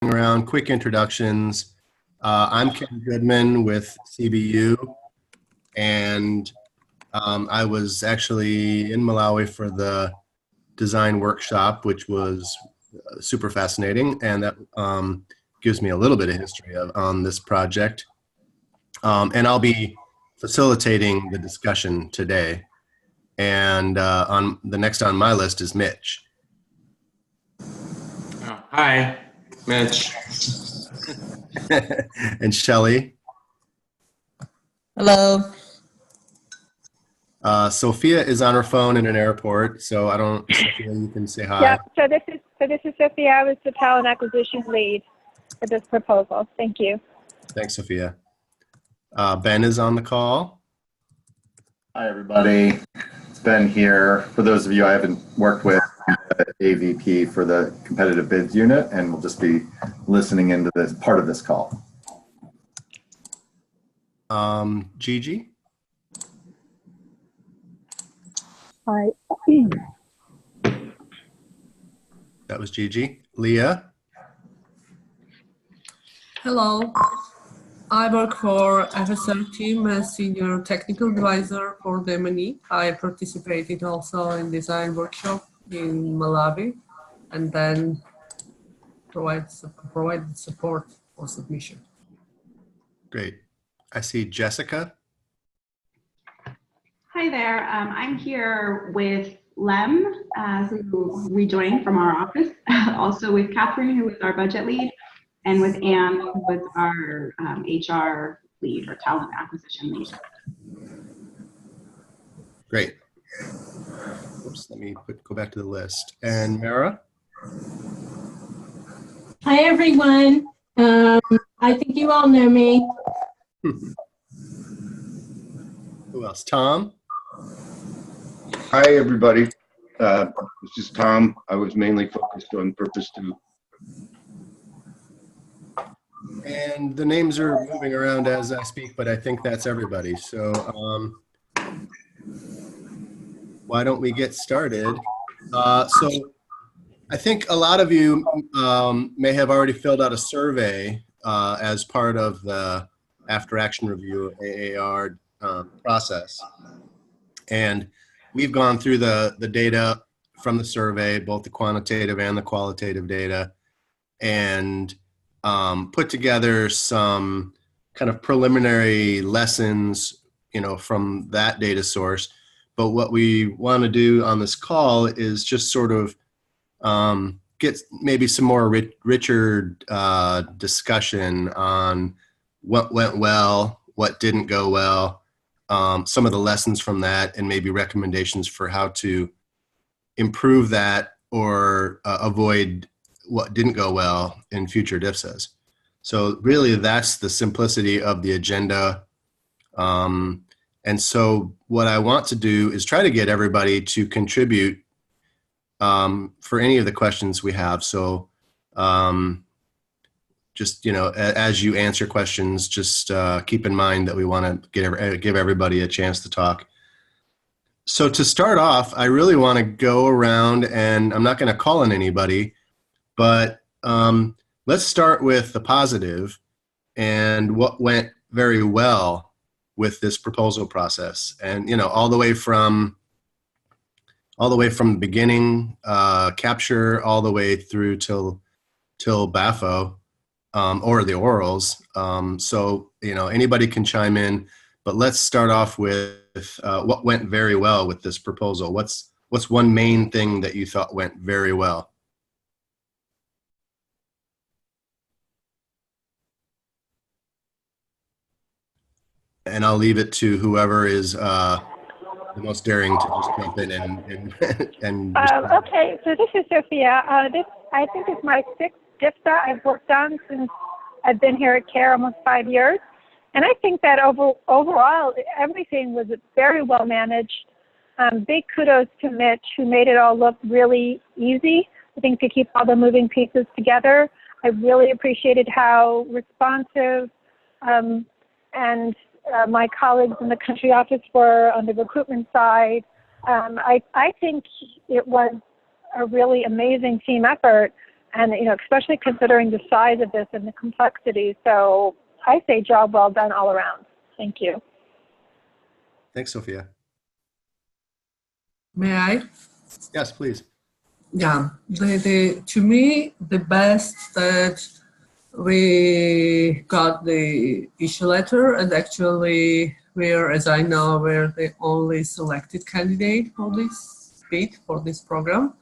around, quick introductions. I'm Ken Goodman with CBU, and I was actually in Malawi for the design workshop, which was super fascinating, and that gives me a little bit of history on this project. And I'll be facilitating the discussion today. And on the next on my list is Mitch. Oh, hi, Mitch. And Shelley. Hello. Sophia is on her phone in an airport, so I don't. Sophia, you can say hi. Yeah. So this is Sophia. I was the talent acquisition lead for this proposal. Thank you. Thanks, Sophia. Ben is on the call. Hi, everybody. It's Ben here. For those of you I haven't worked with, I'm the AVP for the competitive bids unit, and we'll just be listening into this part of this call. Gigi. Hi. That was Gigi. Leah. Hello. I work for FSR team as senior technical advisor for the M&E. I participated also in design workshop in Malawi, and then provided support for submission. Great. I see Jessica. Hi there. I'm here with Lem, who rejoined from our office, also with Catherine, who is our budget lead, and with Anne, who is our HR lead or talent acquisition lead. Great. Oops, let me go back to the list. And Mara? Hi, everyone. I think you all know me. Who else? Tom? Hi, everybody. This is Tom. I was mainly focused on Purpose 2. And the names are moving around as I speak, but I think that's everybody. So why don't we get started? So I think a lot of you may have already filled out a survey as part of the after action review AAR process. And we've gone through the data from the survey, both the quantitative and the qualitative data, and put together some kind of preliminary lessons, from that data source. But what we want to do on this call is just sort of get maybe some more richer discussion on what went well, what didn't go well, some of the lessons from that, and maybe recommendations for how to improve that or avoid what didn't go well in future DFSAs. So really that's the simplicity of the agenda. And so what I want to do is try to get everybody to contribute for any of the questions we have. So just, as you answer questions, just keep in mind that we want to give everybody a chance to talk. So to start off, I really want to go around, and I'm not going to call on anybody, but let's start with the positive and what went very well with this proposal process. And, all the way from the beginning, capture, all the way through till BAFO, or the orals. So, anybody can chime in, but let's start off with what went very well with this proposal. What's one main thing that you thought went very well? And I'll leave it to whoever is the most daring to just jump in and Okay, so this is Sophia. This, I think, is my 6th DFSA I've worked on since I've been here at CARE, almost 5 years. And I think that overall, everything was very well managed. Big kudos to Mitch, who made it all look really easy, I think, to keep all the moving pieces together. I really appreciated how responsive and my colleagues in the country office were on the recruitment side. I think it was a really amazing team effort and especially considering the size of this and the complexity. So I say job well done all around. Thank you. Thanks, Sophia. May I? Yes, please. Yeah, to me, the best that we got the issue letter, and actually we're, as I know, we're the only selected candidate for this bid, for this program.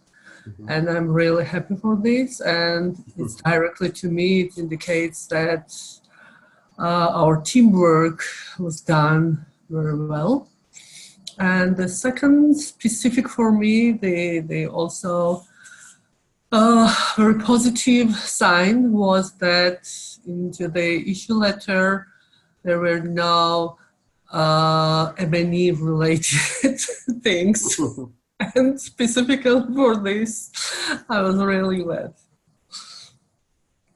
Mm-hmm. And I'm really happy for this. And it's directly to me, it indicates that our teamwork was done very well. And the second specific for me, they also very positive sign was that into the issue letter there were no M&E related things. And specifically for this, I was really glad.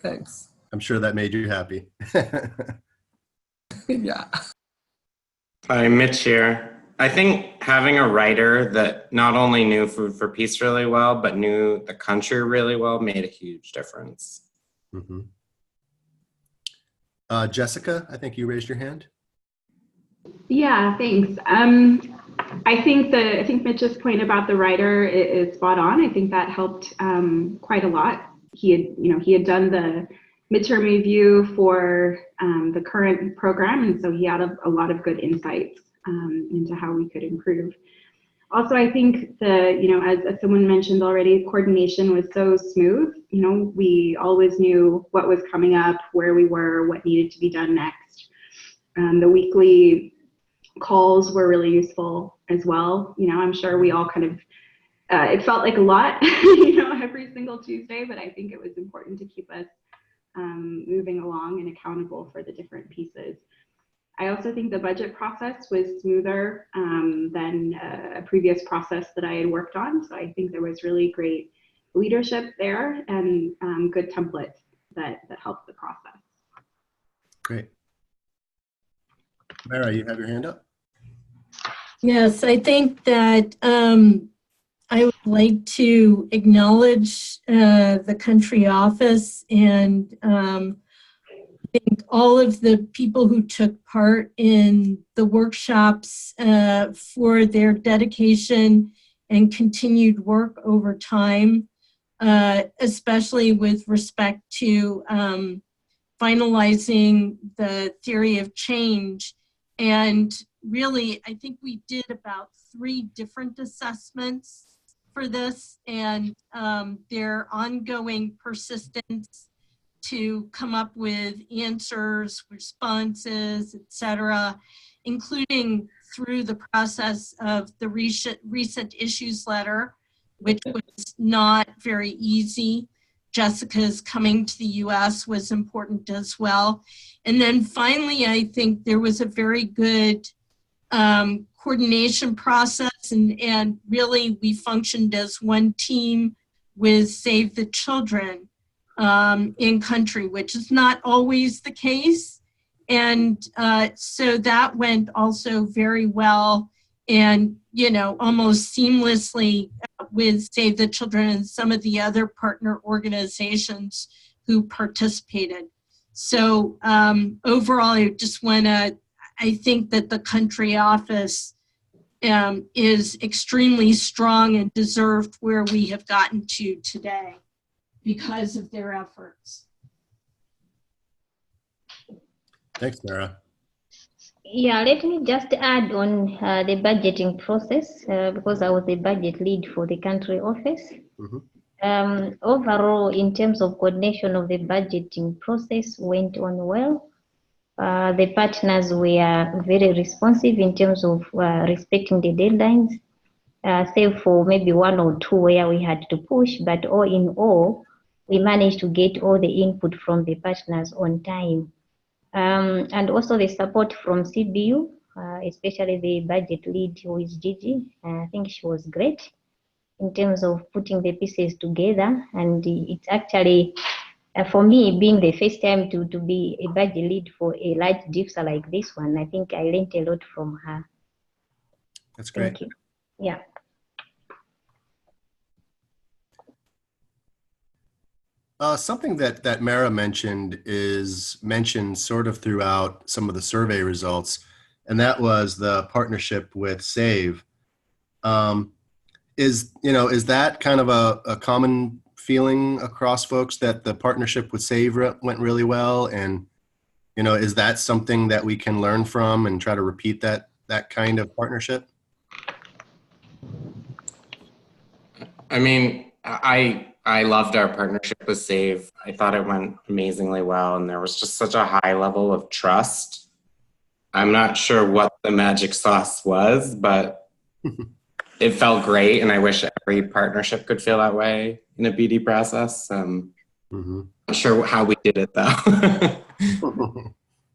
Thanks. I'm sure that made you happy. Yeah. Hi, Mitch here. I think having a writer that not only knew Food for Peace really well, but knew the country really well made a huge difference. Mm-hmm. Jessica, I think you raised your hand. Yeah, thanks. I think Mitch's point about the writer is spot on. I think that helped quite a lot. He had done the midterm review for the current program, and so he had a lot of good insights into how we could improve. Also, I think as someone mentioned already, coordination was so smooth. We always knew what was coming up, where we were, what needed to be done next. The weekly calls were really useful as well. I'm sure we all kind of, it felt like a lot, every single Tuesday, but I think it was important to keep us moving along and accountable for the different pieces. I also think the budget process was smoother than a previous process that I had worked on. So I think there was really great leadership there and good templates that helped the process. Great. Mara, you have your hand up? Yes, I think that I would like to acknowledge the country office and thank all of the people who took part in the workshops for their dedication and continued work over time, especially with respect to finalizing the theory of change. And really, I think we did about 3 different assessments for this, and their ongoing persistence to come up with answers, responses, etc., including through the process of the recent issues letter, which was not very easy. Jessica's coming to the US was important as well. And then finally, I think there was a very good coordination process, and really we functioned as one team with Save the Children in country, which is not always the case. And so that went also very well and, almost seamlessly with Save the Children and some of the other partner organizations who participated. So overall, I just want to, I think that the country office is extremely strong and deserved where we have gotten to today because of their efforts. Thanks, Mara. Yeah, let me just add on the budgeting process because I was the budget lead for the country office. Mm-hmm. Overall, in terms of coordination of the budgeting process went on well. The partners were very responsive in terms of respecting the deadlines, save for maybe 1 or 2 where we had to push, but all in all, we managed to get all the input from the partners on time. And also the support from CBU, especially the budget lead who is Gigi. I think she was great in terms of putting the pieces together. And it's actually, for me, being the first time to be a budget lead for a large DFSA like this one, I think I learned a lot from her. That's great. Thank you. Yeah. Something that Mara mentioned is mentioned sort of throughout some of the survey results, and that was the partnership with SAVE. Is that kind of a common feeling across folks that the partnership with SAVE went really well? And, is that something that we can learn from and try to repeat that kind of partnership? I mean, I loved our partnership with SAVE. I thought it went amazingly well, and there was just such a high level of trust. I'm not sure what the magic sauce was, but it felt great, and I wish every partnership could feel that way in a BD process. Not sure how we did it, though.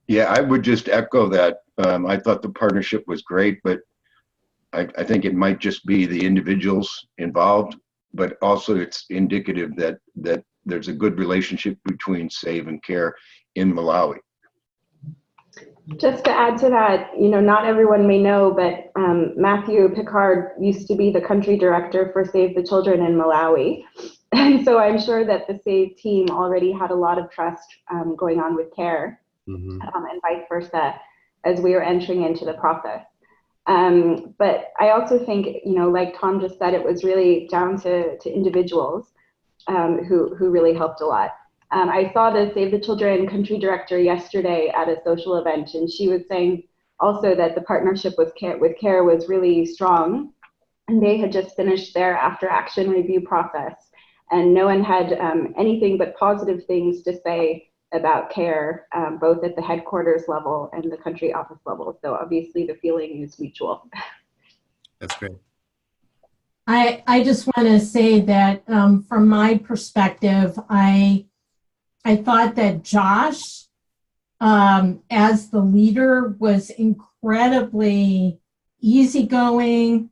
Yeah, I would just echo that. I thought the partnership was great, but I think it might just be the individuals involved, but also it's indicative that there's a good relationship between SAVE and CARE in Malawi. Just to add to that, not everyone may know, but Matthew Picard used to be the country director for Save the Children in Malawi. And so I'm sure that the SAVE team already had a lot of trust going on with CARE and vice versa as we were entering into the process. But I also think, like Tom just said, it was really down to individuals who really helped a lot. I saw the Save the Children country director yesterday at a social event, and she was saying also that the partnership with CARE was really strong, and they had just finished their after action review process, and no one had anything but positive things to say about CARE, both at the headquarters level and the country office level. So obviously the feeling is mutual. That's great. I just want to say that from my perspective, I thought that Josh, as the leader, was incredibly easygoing,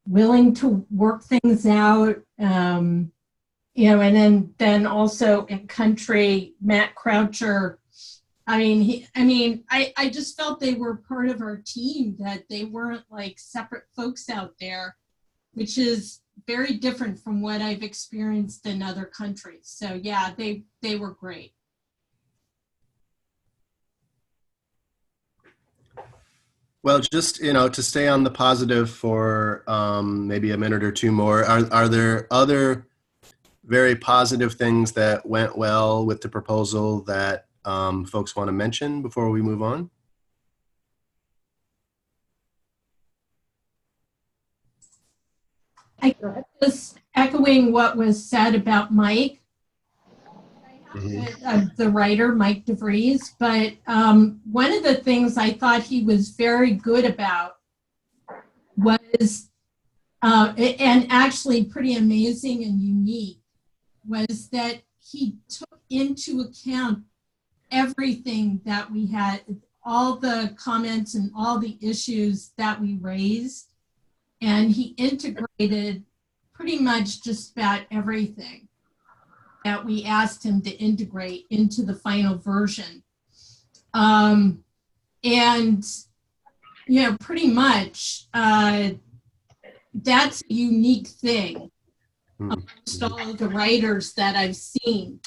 willing to work things out. And then also in country, Matt Croucher. I just felt they were part of our team, that they weren't like separate folks out there, which is very different from what I've experienced in other countries. So yeah, they were great. Well, just, to stay on the positive for maybe a minute or two more, are there other very positive things that went well with the proposal that folks want to mention before we move on? I just echoing what was said about Mike, the writer, Mike DeVries, but one of the things I thought he was very good about was, and actually pretty amazing and unique, was that he took into account everything that we had, all the comments and all the issues that we raised, and he integrated pretty much just about everything that we asked him to integrate into the final version. And, pretty much that's a unique thing amongst all of the writers that I've seen.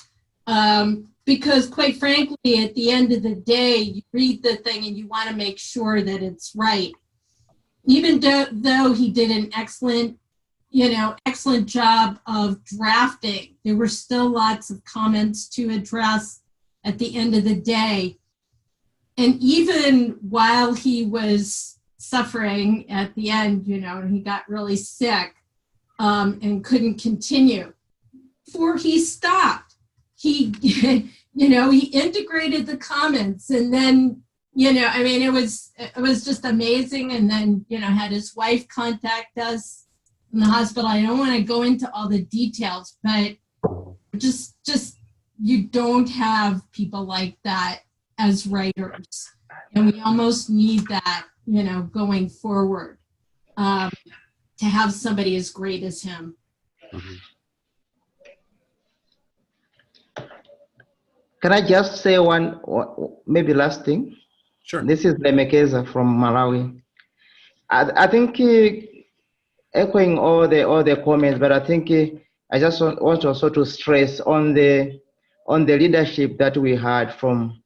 Because quite frankly, at the end of the day, you read the thing and you want to make sure that it's right. Even though he did an excellent job of drafting, there were still lots of comments to address at the end of the day. And even while he was suffering at the end, he got really sick and couldn't continue. Before he stopped, he, he integrated the comments, and then, it was just amazing. And then, had his wife contact us in the hospital. I don't want to go into all the details, but just you don't have people like that as writers, and we almost need that, going forward, to have somebody as great as him. Can I just say one, maybe last thing? Sure. This is Lemekeza from Malawi. I think echoing all the comments, but I think I just want also to stress on the on the leadership that we had from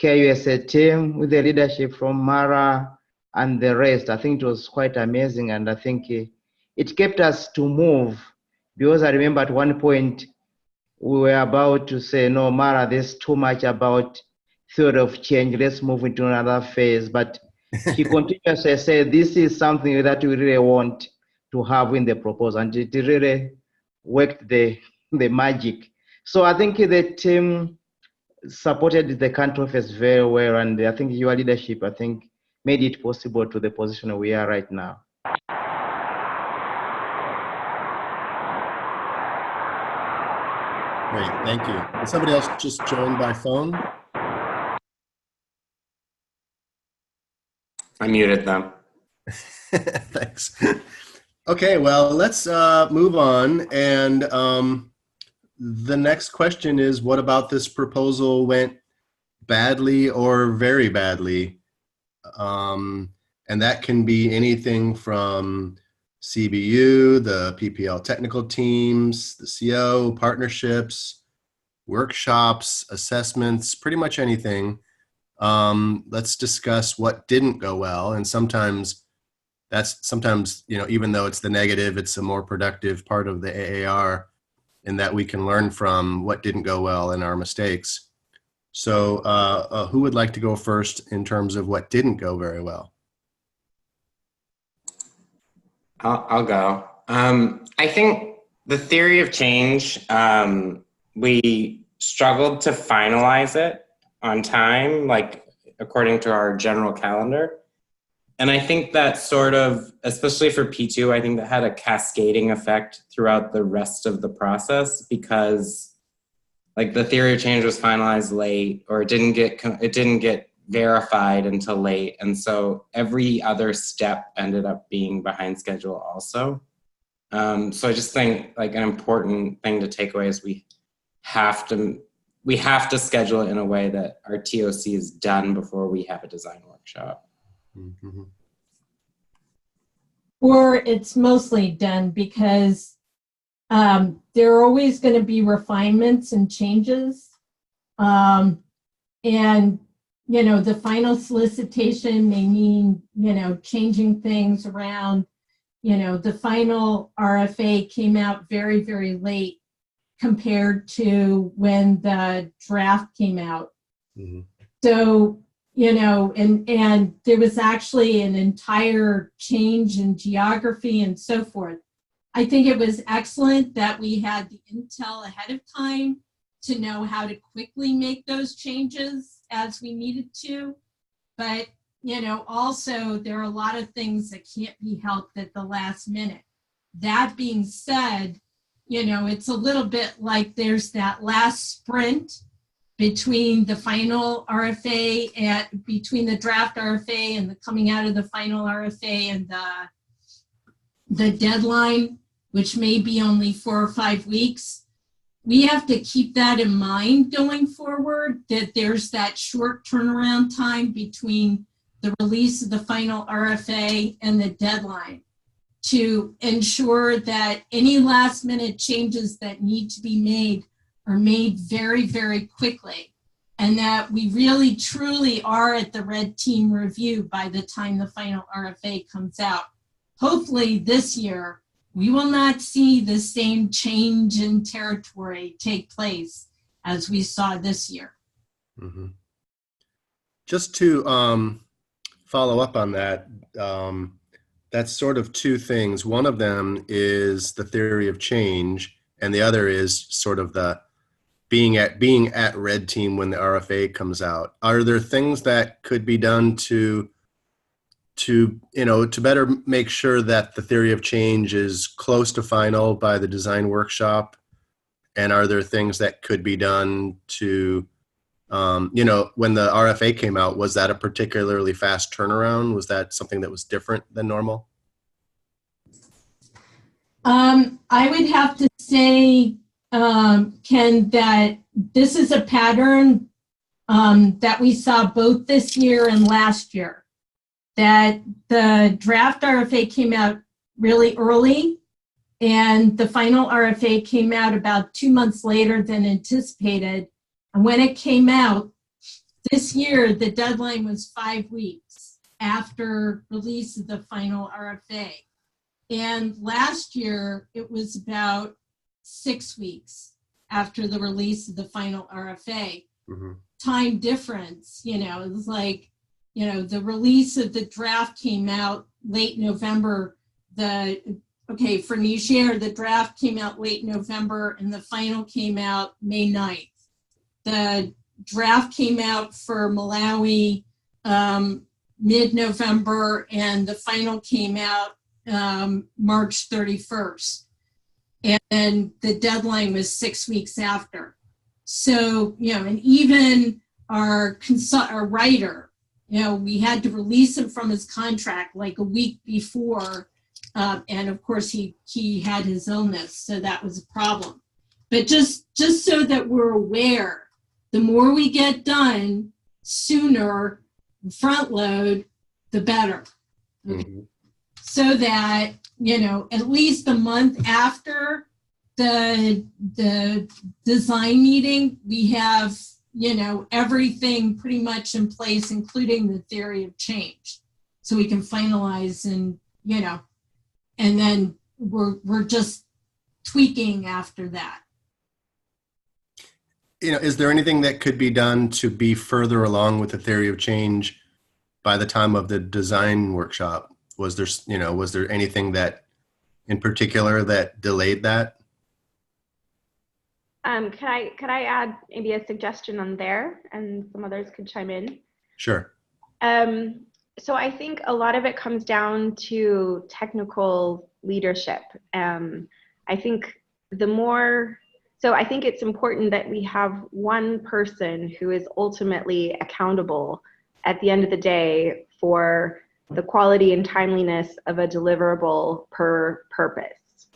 KUSA team, with the leadership from Mara and the rest. I think it was quite amazing, and I think it kept us to move, because I remember at one point we were about to say, no, Mara, there's too much about theory of change, let's move into another phase. But he continues to say, this is something that we really want to have in the proposal, and it really worked the magic. So I think the team supported the country office very well, and I think your leadership, I think, made it possible to the position we are right now. Great, thank you. And somebody else just joined by phone? I muted them. Thanks. Okay, well, let's move on. And the next question is, what about this proposal went badly or very badly? And that can be anything from CBU, the PPL technical teams, the CO, partnerships, workshops, assessments, pretty much anything. Let's discuss what didn't go well. And sometimes, you know, even though it's the negative, it's a more productive part of the AAR in that we can learn from what didn't go well and our mistakes. So who would like to go first in terms of what didn't go very well? I'll go. I think the theory of change, we struggled to finalize it on time, like according to our general calendar. And I think that sort of, especially for P2, I think that had a cascading effect throughout the rest of the process, because like the theory of change was finalized late, or it didn't get verified until late. And so every other step ended up being behind schedule also. So I just think like an important thing to take away is we have to schedule it in a way that our TOC is done before we have a design workshop. Mm-hmm. Or it's mostly done, because there are always going to be refinements and changes. And, you know, the final solicitation may mean, you know, changing things around. You know, the final RFA came out very, very late compared to when the draft came out. Mm-hmm. So, you know, and there was actually an entire change in geography and so forth. I think it was excellent that we had the intel ahead of time to know how to quickly make those changes as we needed to. But, you know, also there are a lot of things that can't be helped at the last minute. That being said, you know, it's a little bit like there's that last sprint between the final RFA and between the draft RFA and the coming out of the final RFA and the deadline, which may be only 4 or 5 weeks. We have to keep that in mind going forward, that there's that short turnaround time between the release of the final RFA and the deadline, to ensure that any last minute changes that need to be made are made very, very quickly, and that we really truly are at the red team review by the time the final RFA comes out. Hopefully this year, we will not see the same change in territory take place as we saw this year. Mm-hmm. Just to follow up on that, that's sort of two things. One of them is the theory of change, and the other is sort of the being at red team when the RFA comes out. Are there things that could be done to better make sure that the theory of change is close to final by the design workshop? And are there things that could be done to, when the RFA came out, was that a particularly fast turnaround? Was that something that was different than normal? I would have to say, Ken, that this is a pattern that we saw both this year and last year, that the draft RFA came out really early and the final RFA came out about 2 months later than anticipated. And when it came out this year, the deadline was 5 weeks after release of the final RFA. And last year, it was about 6 weeks after the release of the final RFA. Mm-hmm. Time difference, it was like, the release of the draft came out late November. For Niger, the draft came out late November and the final came out May 9th. The draft came out for Malawi mid-November and the final came out March 31st. And the deadline was 6 weeks after. So, and even our writer, we had to release him from his contract like a week before. And of course he had his illness, so that was a problem. But just so that we're aware, the more we get done sooner, front load, the better. Mm-hmm. So that, at least a month after the design meeting, we have, everything pretty much in place, including the theory of change. So we can finalize and then we're just tweaking after that. Is there anything that could be done to be further along with the theory of change by the time of the design workshop? Was there anything that in particular that delayed that? Could I add maybe a suggestion on there, and some others could chime in? Sure. So I think a lot of it comes down to technical leadership. I think I think it's important that we have one person who is ultimately accountable at the end of the day for the quality and timeliness of a deliverable per purpose.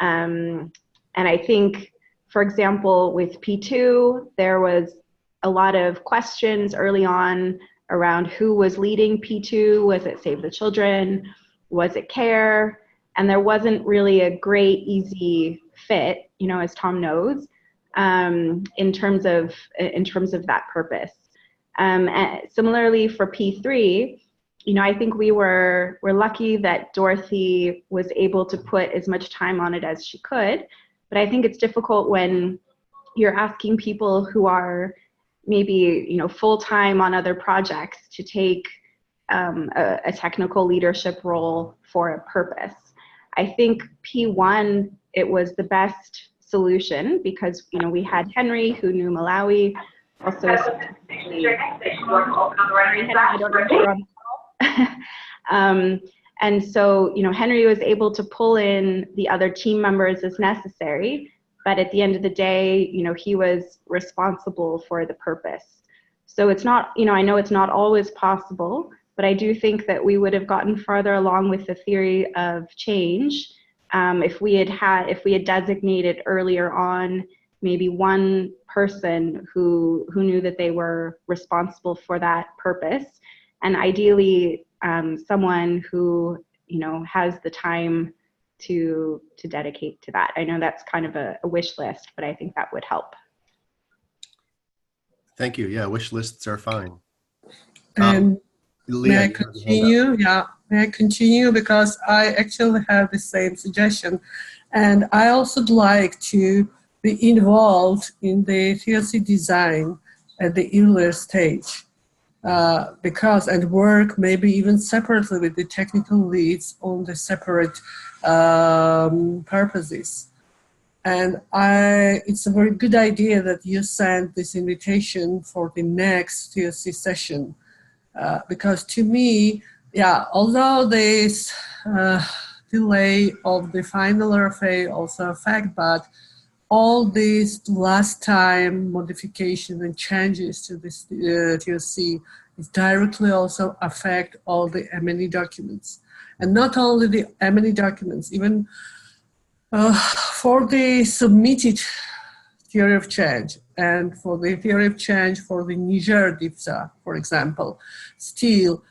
And I think, for example, with P2, there was a lot of questions early on around who was leading P2. Was it Save the Children? Was it CARE? And there wasn't really a great, easy fit, as Tom knows, in terms of that purpose. Similarly for P3, I think we're lucky that Dorothy was able to put as much time on it as she could. But I think it's difficult when you're asking people who are maybe full-time on other projects to take a technical leadership role for a purpose. I think P1, it was the best solution because we had Henry who knew Malawi. Also, and so Henry was able to pull in the other team members as necessary. But at the end of the day, he was responsible for the purpose. So it's not, I know it's not always possible, but I do think that we would have gotten farther along with the theory of change if we had designated earlier on maybe one person who knew that they were responsible for that purpose, and ideally someone who has the time to dedicate to that. I know that's kind of a wish list, but I think that would help. Thank you. Yeah, wish lists are fine. And Leah, may I continue? Yeah, may I continue? Because I actually have the same suggestion. And I also would like to be involved in the TLC design at the earlier stage. And work maybe even separately with the technical leads on the separate purposes. And it's a very good idea that you sent this invitation for the next TLC session. Because to me, although this delay of the final RFA also affect, but all these last time modifications and changes to this TLC is directly also affect all the M&E documents. And not only the M&E documents, even for the submitted theory of change and for the theory of change for the Niger DFSA, for example, still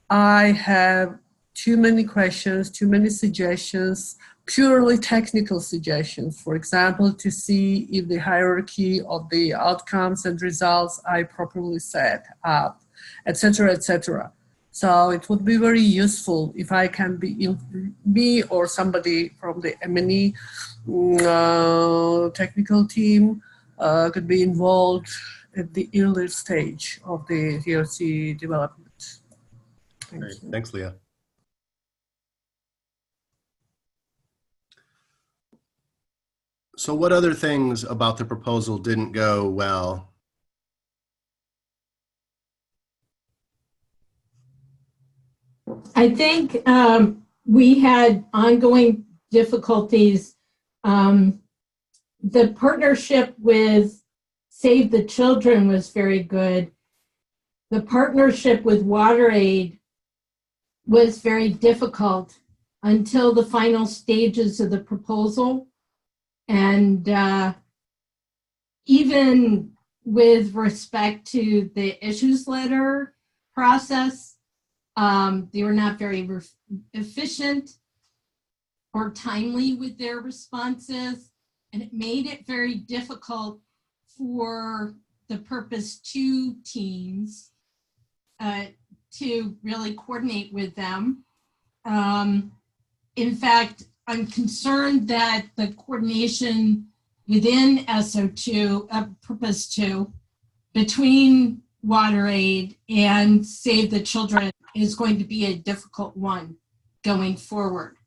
I have too many questions, too many suggestions purely technical suggestions, for example, to see if the hierarchy of the outcomes and results are properly set up, etc., etc. So it would be very useful if I can be, me or somebody from the M&E technical team could be involved at the early stage of the DRC development. Great. Thanks, Leah. So what other things about the proposal didn't go well? I think we had ongoing difficulties. The partnership with Save the Children was very good. The partnership with WaterAid was very difficult until the final stages of the proposal. And even with respect to the issues letter process, they were not very efficient or timely with their responses, and it made it very difficult for the Purpose 2 teams to really coordinate with them. In fact, I'm concerned that the coordination within SO2, Purpose 2, between WaterAid and Save the Children is going to be a difficult one going forward.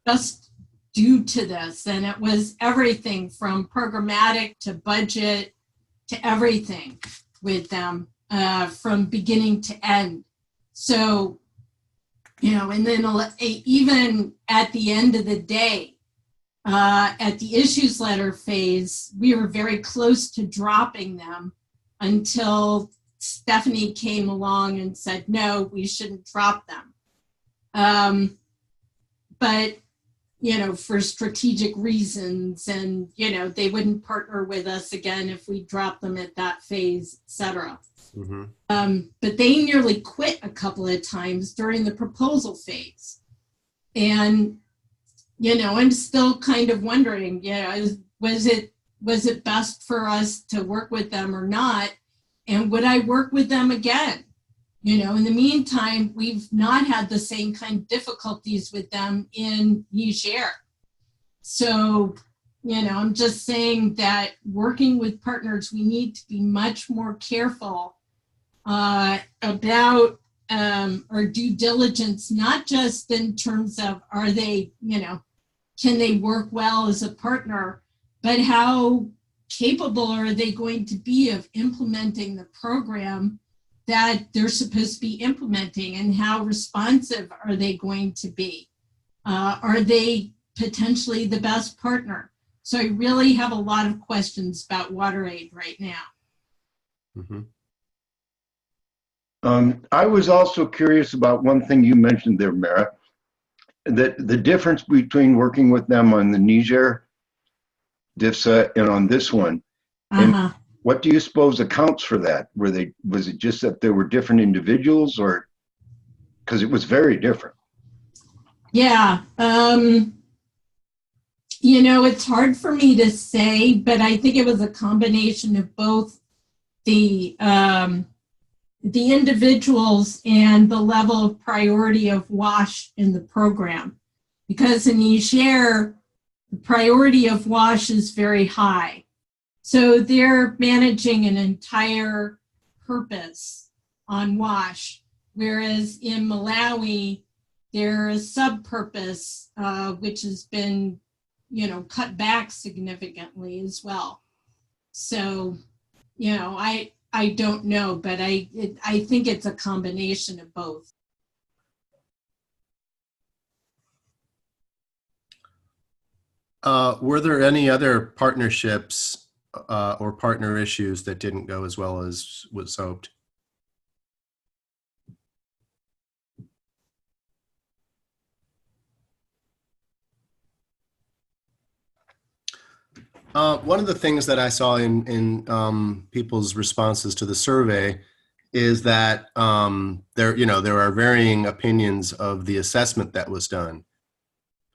Just due to this, and it was everything from programmatic to budget to everything with them from beginning to end. So, you know, and then even at the end of the day, at the issues letter phase, we were very close to dropping them until Stephanie came along and said, no, we shouldn't drop them. But, you know, for strategic reasons, and, you know, they wouldn't partner with us again if we dropped them at that phase, et cetera. But they nearly quit a couple of times during the proposal phase. And, you know, I'm still kind of wondering, you know, was it best for us to work with them or not? And would I work with them again? You know, in the meantime, we've not had the same kind of difficulties with them in Niger. So, you know, I'm just saying that working with partners, we need to be much more careful about our due diligence, not just in terms of are they, you know, can they work well as a partner, but how capable are they going to be of implementing the program that they're supposed to be implementing, and how responsive are they going to be? Are they potentially the best partner? So I really have a lot of questions about WaterAid right now. I was also curious about one thing you mentioned there, Mara, that the difference between working with them on the Niger DFSA and on this one. And what do you suppose accounts for that? Was it just that there were different individuals, or because it was very different? Yeah, you know, it's hard for me to say, but I think it was a combination of both the individuals and the level of priority of WASH in the program. Because in Niger, the priority of WASH is very high. So they're managing an entire purpose on WASH, whereas in Malawi, there's a sub-purpose, which has been, you know, cut back significantly as well. So, you know, I don't know, but I think it's a combination of both. Were there any other partnerships or partner issues that didn't go as well as was hoped? One of the things that I saw in people's responses to the survey is that there are varying opinions of the assessment that was done.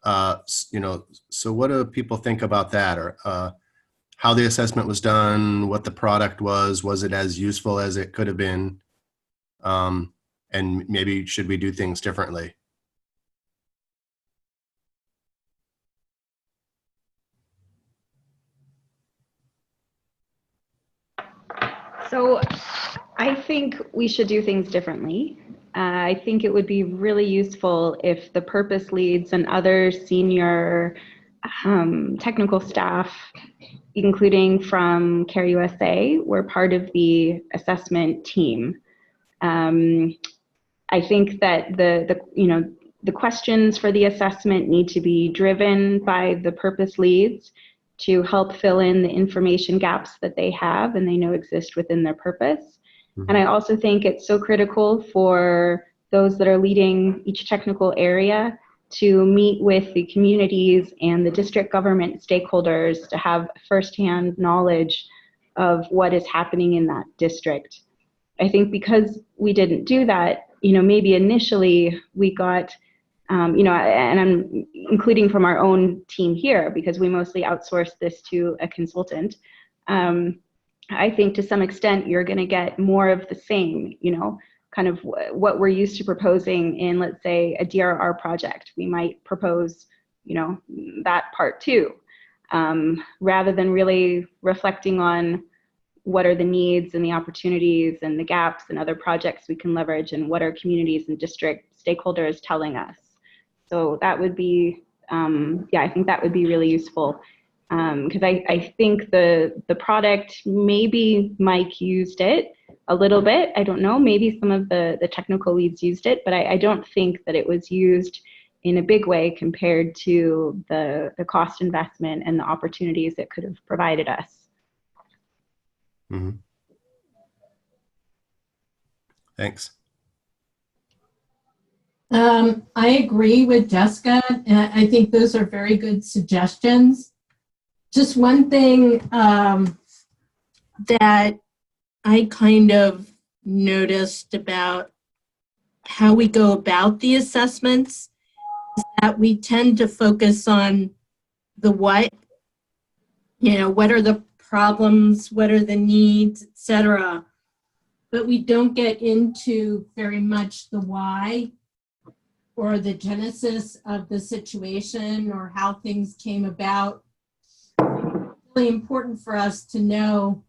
So what do people think about that, or how the assessment was done, what the product was it as useful as it could have been, and maybe should we do things differently? So I think we should do things differently. I think it would be really useful if the purpose leads and other senior technical staff, including from CARE USA, were part of the assessment team. I think that the questions for the assessment need to be driven by the purpose leads to help fill in the information gaps that they have and they know exist within their purpose. And I also think it's so critical for those that are leading each technical area to meet with the communities and the district government stakeholders to have firsthand knowledge of what is happening in that district. I think because we didn't do that, maybe initially we got, and I'm including from our own team here because we mostly outsource this to a consultant. I think to some extent you're going to get more of the same, kind of what we're used to proposing in, let's say, a DRR project. We might propose, that part too, rather than really reflecting on what are the needs and the opportunities and the gaps and other projects we can leverage and what are communities and district stakeholders telling us. So that would be, I think that would be really useful. Because I think the product, maybe Mike used it a little bit. I don't know, maybe some of the technical leads used it, but I don't think that it was used in a big way compared to the cost investment and the opportunities it could have provided us. Mm-hmm. Thanks. I agree with Jessica. I think those are very good suggestions. Just one thing that I kind of noticed about how we go about the assessments is that we tend to focus on the what, what are the problems, what are the needs, etc. But we don't get into very much the why or the genesis of the situation or how things came about. Really important for us to know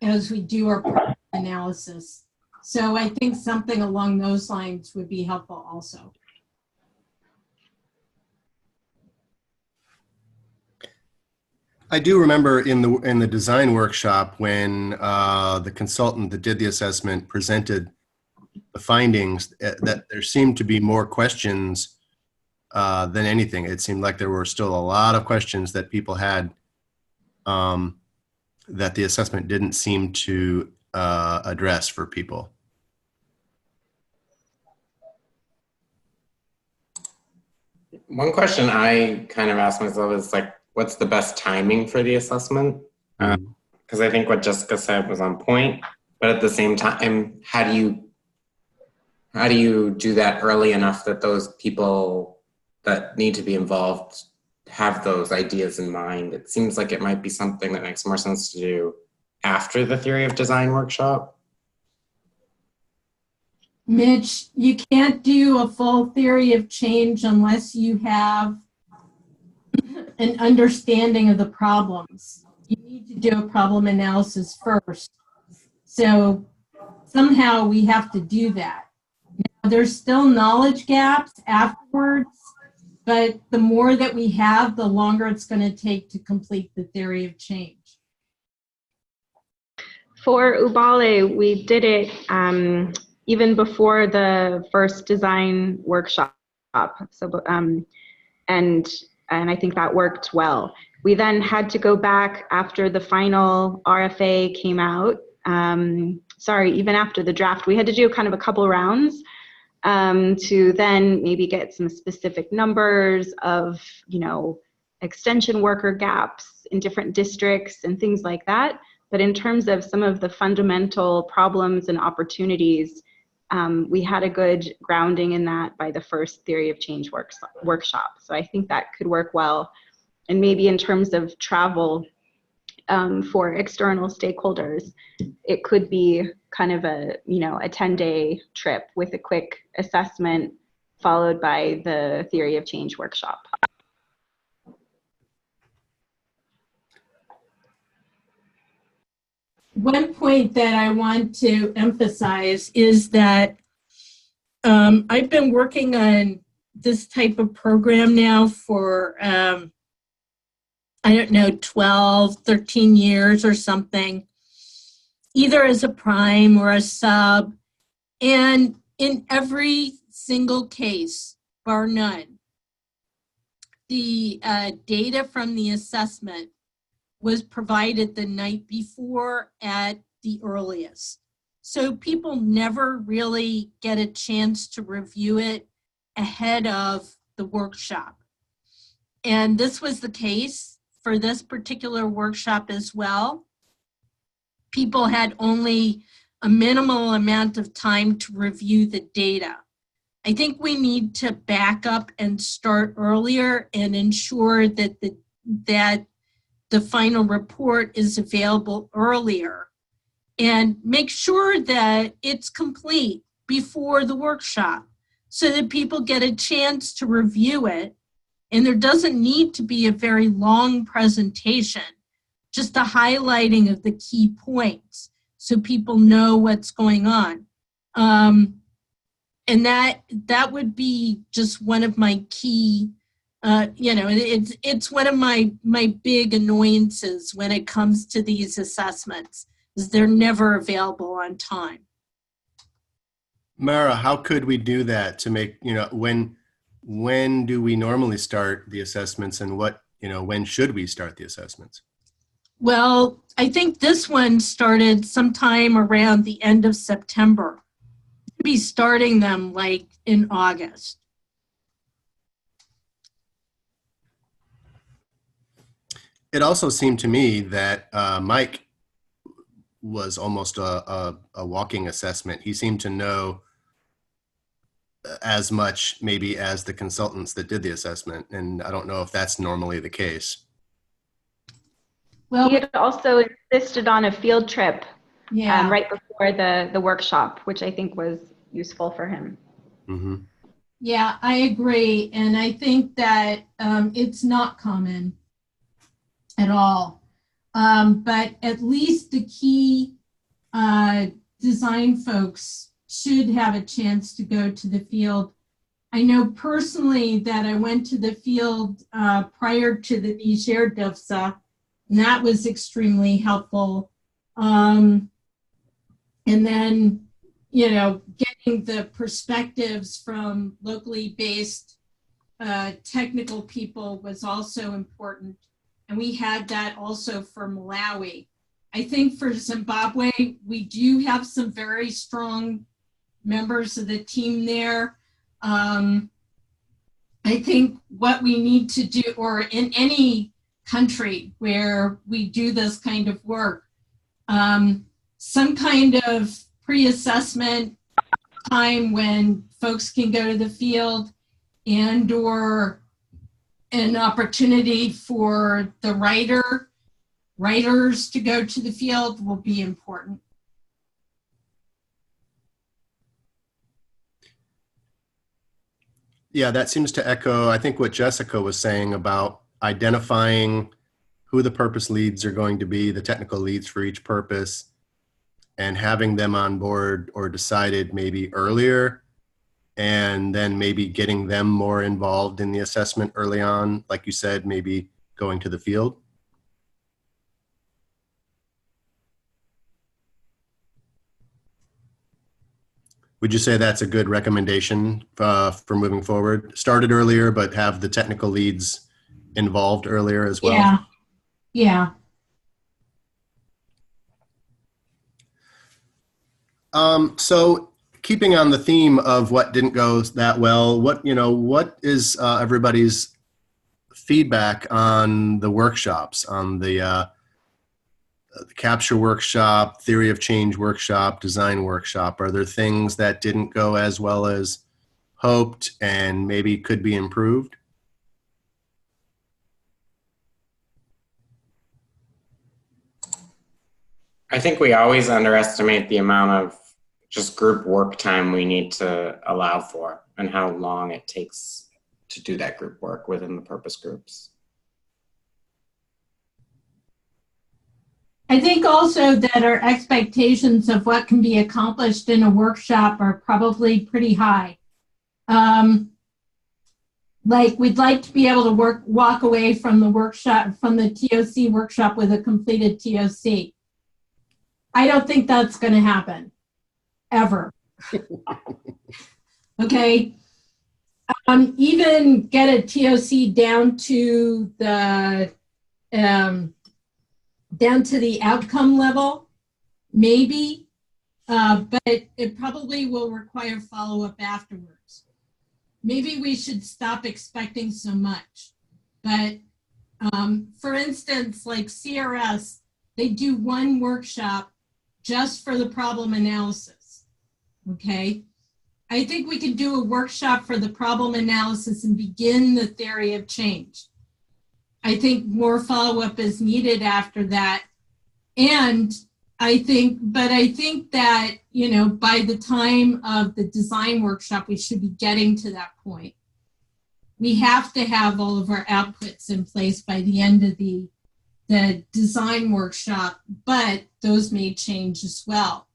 as we do our problem analysis. So I think something along those lines would be helpful also. I do remember in the design workshop when the consultant that did the assessment presented the findings that there seemed to be more questions than anything. It seemed like there were still a lot of questions that people had that the assessment didn't seem to address for people. One question I kind of asked myself is like, what's the best timing for the assessment? Because I think what Jessica said was on point, but at the same time, how do you do that early enough that those people that need to be involved have those ideas in mind? It seems like it might be something that makes more sense to do after the theory of design workshop. Mitch, you can't do a full theory of change unless you have an understanding of the problems. You need to do a problem analysis first. So somehow we have to do that. Now, there's still knowledge gaps afterwards, but the more that we have, the longer it's going to take to complete the theory of change. For Ubale, we did it even before the first design workshop. So, and I think that worked well. We then had to go back after the final RFA came out. Sorry, even after the draft, we had to do kind of a couple rounds to then maybe get some specific numbers of, extension worker gaps in different districts and things like that. But in terms of some of the fundamental problems and opportunities, we had a good grounding in that by the first theory of change workshop. So I think that could work well. And maybe in terms of travel for external stakeholders, it could be kind of a 10-day trip with a quick assessment followed by the theory of change workshop. One point that I want to emphasize is that I've been working on this type of program now for, I don't know, 12, 13 years or something, either as a prime or a sub. And in every single case, bar none, the data from the assessment was provided the night before at the earliest. So people never really get a chance to review it ahead of the workshop. And this was the case for this particular workshop as well. People had only a minimal amount of time to review the data. I think we need to back up and start earlier and ensure that the final report is available earlier, and make sure that it's complete before the workshop so that people get a chance to review it. And there doesn't need to be a very long presentation, just a highlighting of the key points so people know what's going on. And that would be just one of my key it's one of my big annoyances when it comes to these assessments, is they're never available on time. Mara, how could we do that to make, when do we normally start the assessments, and when should we start the assessments? Well, I think this one started sometime around the end of September. We'll be starting them like in August. It also seemed to me that Mike was almost a walking assessment. He seemed to know as much maybe as the consultants that did the assessment. And I don't know if that's normally the case. Well, he had also insisted on a field trip Yeah. right before the workshop, which I think was useful for him. Mm-hmm. Yeah, I agree. And I think that it's not common at all. But at least the key design folks should have a chance to go to the field. I know personally that I went to the field prior to the Niger DFSA, and that was extremely helpful. And then, getting the perspectives from locally based technical people was also important. And we had that also for Malawi. I think for Zimbabwe, we do have some very strong members of the team there. I think what we need to do, or in any country where we do this kind of work, some kind of pre-assessment time when folks can go to the field, and or an opportunity for the writers to go to the field will be important. Yeah, that seems to echo, I think, what Jessica was saying about identifying who the purpose leads are going to be, the technical leads for each purpose, and having them on board or decided maybe earlier, and then maybe getting them more involved in the assessment early on, like you said, maybe going to the field. Would you say that's a good recommendation for moving forward? Start it earlier, but have the technical leads involved earlier as well? Yeah, yeah. So keeping on the theme of what didn't go that well, what is everybody's feedback on the workshops, on the the capture workshop, theory of change workshop, design workshop? Are there things that didn't go as well as hoped and maybe could be improved? I think we always underestimate the amount of just group work time we need to allow for and how long it takes to do that group work within the purpose groups. I think also that our expectations of what can be accomplished in a workshop are probably pretty high. Like we'd like to be able to walk away from the workshop, from the TOC workshop with a completed TOC. I don't think that's going to happen, ever. Okay. Even get a TOC down to the outcome level, maybe, but it probably will require follow-up afterwards. Maybe we should stop expecting so much. But for instance, like CRS, they do one workshop just for the problem analysis, okay? I think we can do a workshop for the problem analysis and begin the theory of change. I think more follow-up is needed after that. And I think that, you know, by the time of the design workshop, we should be getting to that point. We have to have all of our outputs in place by the end of the design workshop, but those may change as well.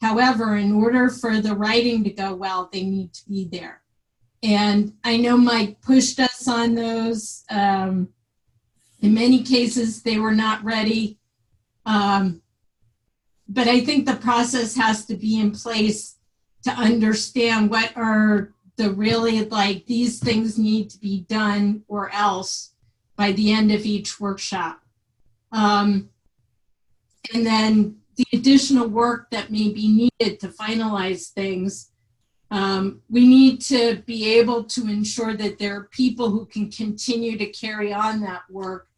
However, in order for the writing to go well, they need to be there. And I know Mike pushed us on those. In many cases, they were not ready. But I think the process has to be in place to understand what are the really, like, these things need to be done or else by the end of each workshop. And then the additional work that may be needed to finalize things, we need to be able to ensure that there are people who can continue to carry on that work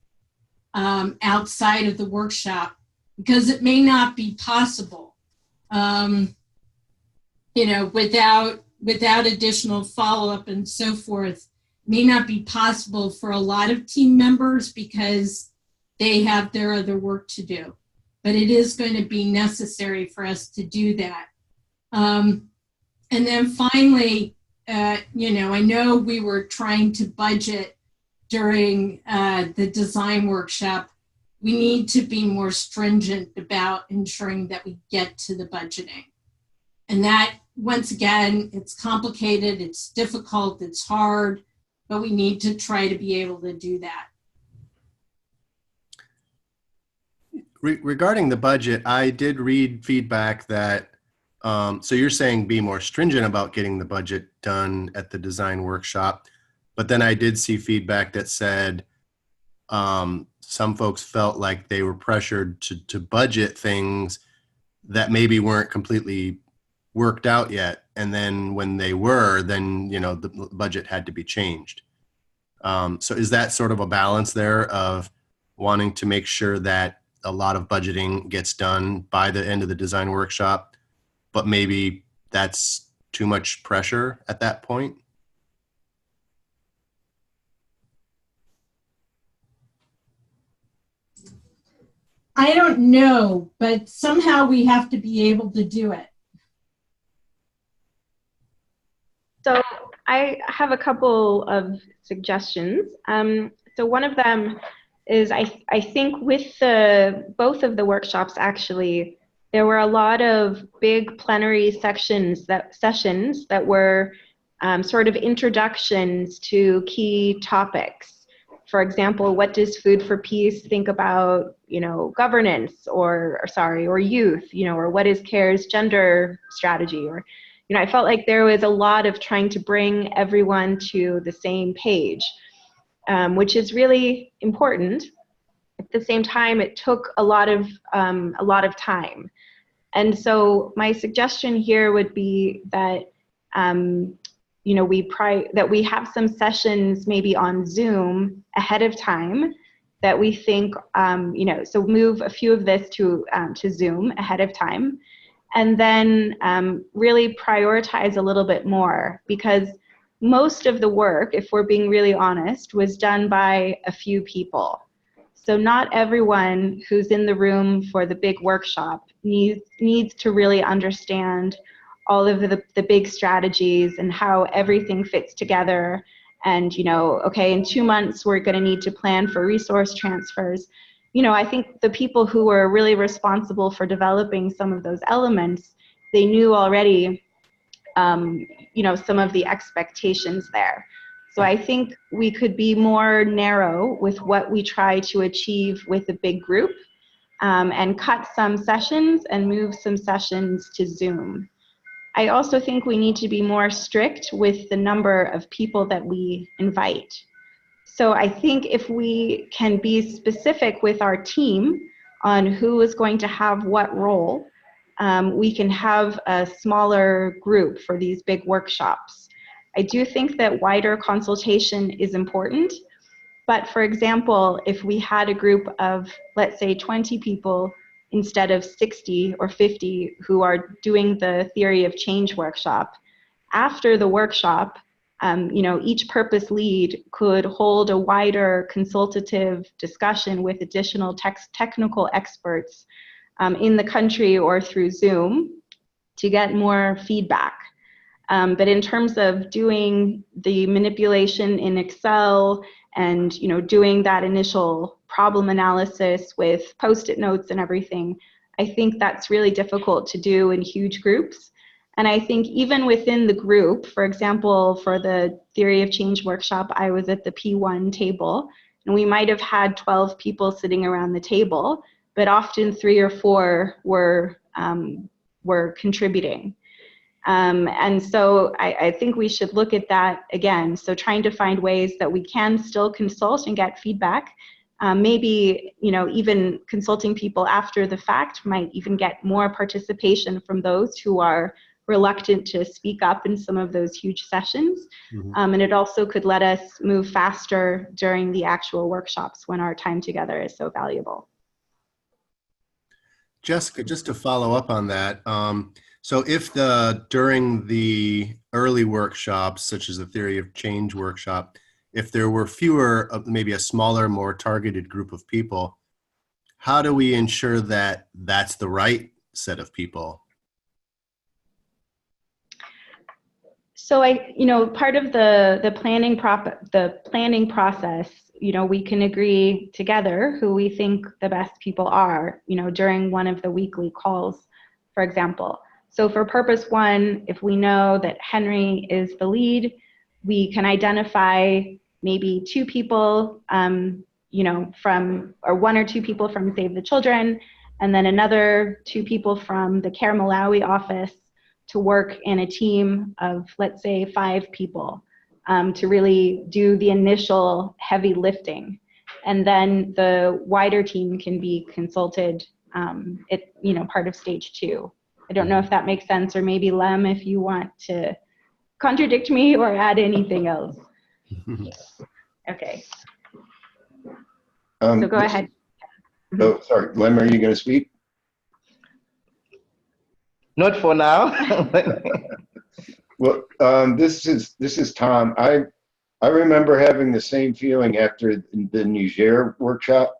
outside of the workshop, because it may not be possible, you know, without additional follow-up and so forth. It may not be possible for a lot of team members because they have their other work to do. But it is going to be necessary for us to do that. And then finally, you know, I know we were trying to budget during the design workshop. We need to be more stringent about ensuring that we get to the budgeting. And that, once again, it's complicated, it's difficult, it's hard, but we need to try to be able to do that. Regarding the budget, I did read feedback that, so you're saying be more stringent about getting the budget done at the design workshop, but then I did see feedback that said some folks felt like they were pressured to budget things that maybe weren't completely worked out yet. And then when they were, then, you know, the budget had to be changed. So is that sort of a balance there of wanting to make sure that a lot of budgeting gets done by the end of the design workshop, but maybe that's too much pressure at that point? I don't know, but somehow we have to be able to do it. So I have a couple of suggestions. So one of them is I think with both of the workshops, actually, there were a lot of big plenary sessions that were sort of introductions to key topics. For example, what does Food for Peace think about, you know, governance or youth, you know, or what is CARE's gender strategy? Or, you know, I felt like there was a lot of trying to bring everyone to the same page, which is really important. At the same time, it took a lot of time. And so my suggestion here would be that, you know, we have some sessions maybe on Zoom ahead of time that we think, so move a few of this to Zoom ahead of time, and then really prioritize a little bit more, because most of the work, if we're being really honest, was done by a few people. So not everyone who's in the room for the big workshop needs to really understand all of the big strategies and how everything fits together. And, okay, in 2 months, we're going to need to plan for resource transfers. I think the people who were really responsible for developing some of those elements, they knew already, some of the expectations there. So I think we could be more narrow with what we try to achieve with a big group, and cut some sessions and move some sessions to Zoom. I also think we need to be more strict with the number of people that we invite. So I think if we can be specific with our team on who is going to have what role, we can have a smaller group for these big workshops. I do think that wider consultation is important, but for example, if we had a group of, let's say, 20 people instead of 60 or 50 who are doing the theory of change workshop, after the workshop, each purpose lead could hold a wider consultative discussion with additional technical experts in the country or through Zoom to get more feedback. But in terms of doing the manipulation in Excel and doing that initial problem analysis with Post-it notes and everything, I think that's really difficult to do in huge groups. And I think even within the group, for example, for the Theory of Change workshop, I was at the P1 table, and we might have had 12 people sitting around the table, but often 3 or 4 were contributing. And so I think we should look at that again. So trying to find ways that we can still consult and get feedback. Maybe, even consulting people after the fact might even get more participation from those who are reluctant to speak up in some of those huge sessions. Mm-hmm. And it also could let us move faster during the actual workshops when our time together is so valuable. Jessica, just to follow up on that, so if during the early workshops, such as the Theory of Change workshop, if there were fewer, maybe a smaller, more targeted group of people, how do we ensure that that's the right set of people? So part of the planning process, we can agree together who we think the best people are, during one of the weekly calls, for example. So for purpose 1, if we know that Henry is the lead, we can identify maybe 2 people, or 1 or 2 people from Save the Children, and then another 2 people from the Care Malawi office to work in a team of, let's say, 5 people to really do the initial heavy lifting. And then the wider team can be consulted part of stage 2. I don't know if that makes sense, or maybe Lem, if you want to contradict me or add anything else. Okay. So go ahead. Oh, sorry, Lem, are you going to speak? Not for now. Well, this is Tom. I remember having the same feeling after the Niger workshop,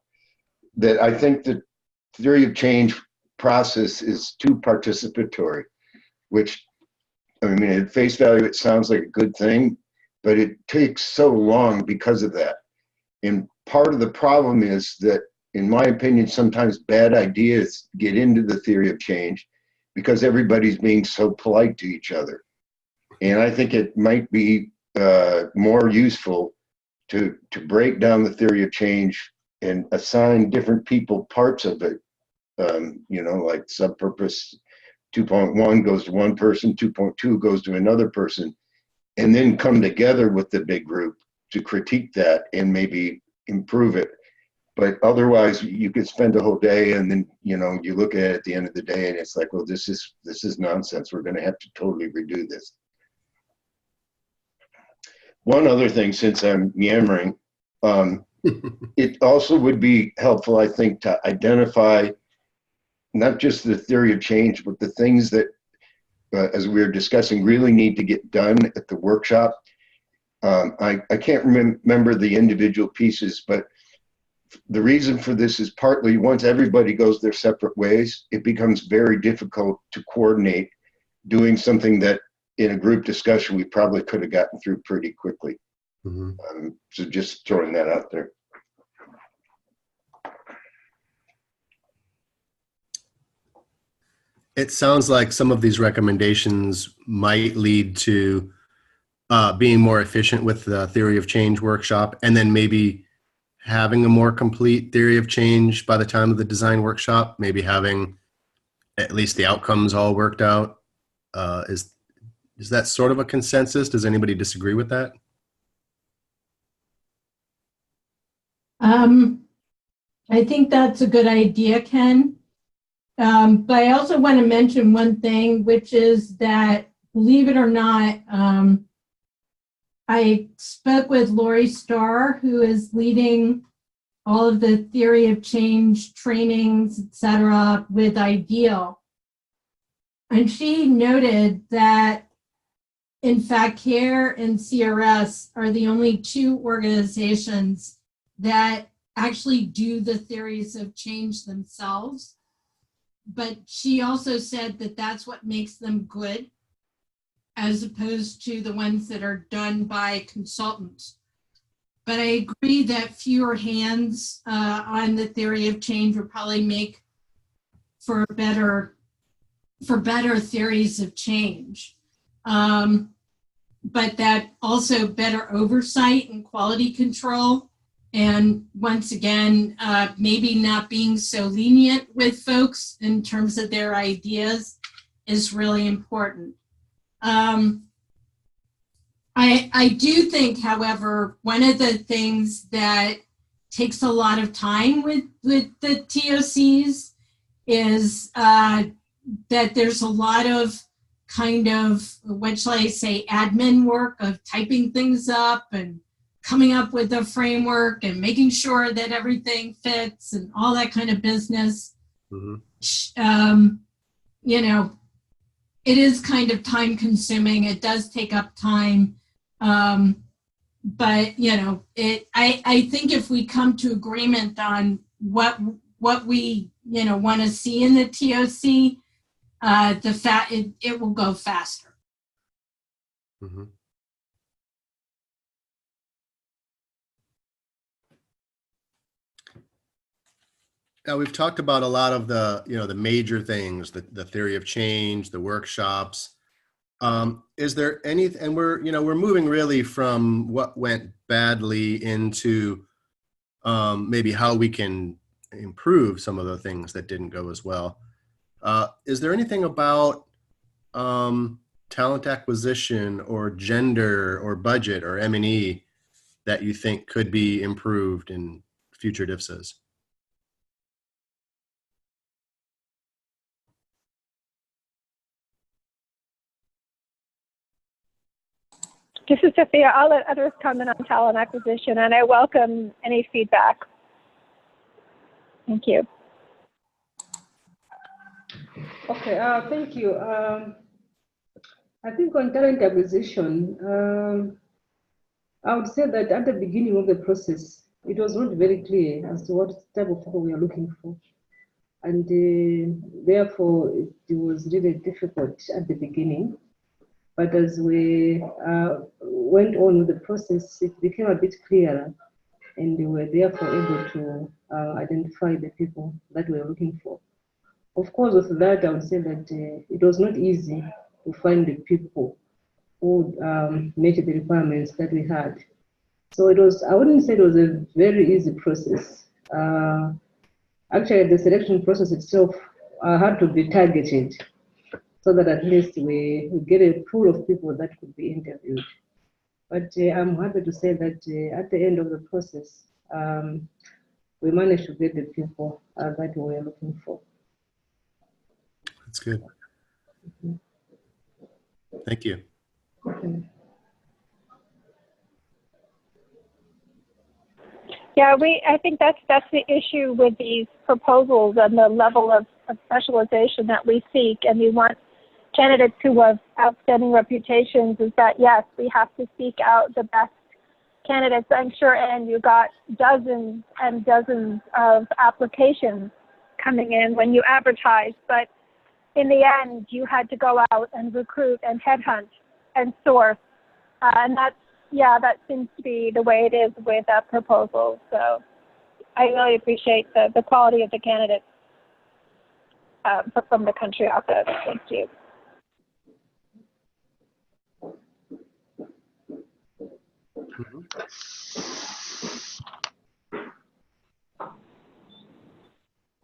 that I think the Theory of Change process is too participatory, which, I mean, at face value, it sounds like a good thing, but it takes so long because of that. And part of the problem is that, in my opinion, sometimes bad ideas get into the Theory of Change because everybody's being so polite to each other. And I think it might be more useful to break down the Theory of Change and assign different people parts of it. Like sub-purpose 2.1 goes to one person, 2.2 goes to another person, and then come together with the big group to critique that and maybe improve it. But otherwise, you could spend a whole day, and then you look at it at the end of the day, and it's like, well, this is nonsense. We're going to have to totally redo this. One other thing, since I'm yammering, it also would be helpful, I think, to identify not just the theory of change, but the things that, as we were discussing, really need to get done at the workshop. I can't remember the individual pieces, but the reason for this is partly once everybody goes their separate ways, it becomes very difficult to coordinate doing something that in a group discussion we probably could have gotten through pretty quickly. So just throwing that out there. It sounds like some of these recommendations might lead to being more efficient with the theory of change workshop, and then maybe having a more complete theory of change by the time of the design workshop, maybe having at least the outcomes all worked out. Is that sort of a consensus? Does anybody disagree with that? I think that's a good idea, Ken. But I also want to mention one thing, which is that, believe it or not, I spoke with Lori Starr, who is leading all of the theory of change trainings, et cetera, with Ideal. And she noted that, in fact, CARE and CRS are the only two organizations that actually do the theories of change themselves. But she also said that that's what makes them good, as opposed to the ones that are done by consultants. But I agree that fewer hands on the theory of change would probably make for better theories of change. But that also better oversight and quality control. And once again, maybe not being so lenient with folks in terms of their ideas is really important. I do think, however, one of the things that takes a lot of time with the TOCs is that there's a lot of kind of, what shall I say, admin work of typing things up and coming up with a framework and making sure that everything fits and all that kind of business. Mm-hmm. You know, it is kind of time consuming. It does take up time. But, you know, I think if we come to agreement on what we, you know, want to see in the TOC, it will go faster. Mm-hmm. Now we've talked about a lot of the, you know, the major things, the theory of change, the workshops. Is there any, and we're moving really from what went badly into maybe how we can improve some of the things that didn't go as well. Is there anything about talent acquisition or gender or budget or M&E that you think could be improved in future DFSAs? This is Sophia. I'll let others comment on talent acquisition, and I welcome any feedback. Thank you. Okay, thank you. I think on talent acquisition, I would say that at the beginning of the process, it was not very clear as to what type of people we are looking for. And therefore, it was really difficult at the beginning. But as we went on with the process, it became a bit clearer, and we were therefore able to identify the people that we were looking for. Of course, with that, I would say that it was not easy to find the people who met the requirements that we had. So it was, I wouldn't say it was a very easy process. Actually, the selection process itself had to be targeted, so that at least we get a pool of people that could be interviewed. But I'm happy to say that at the end of the process, we managed to get the people that we were looking for. That's good. Thank you. Okay. Yeah, I think that's the issue with these proposals and the level of specialization that we seek, and we want candidates who have outstanding reputations. Is that yes, we have to seek out the best candidates. I'm sure, and you got dozens and dozens of applications coming in when you advertise, but in the end, you had to go out and recruit and headhunt and source, and that seems to be the way it is with proposals. So I really appreciate the quality of the candidates from the country office. Thank you.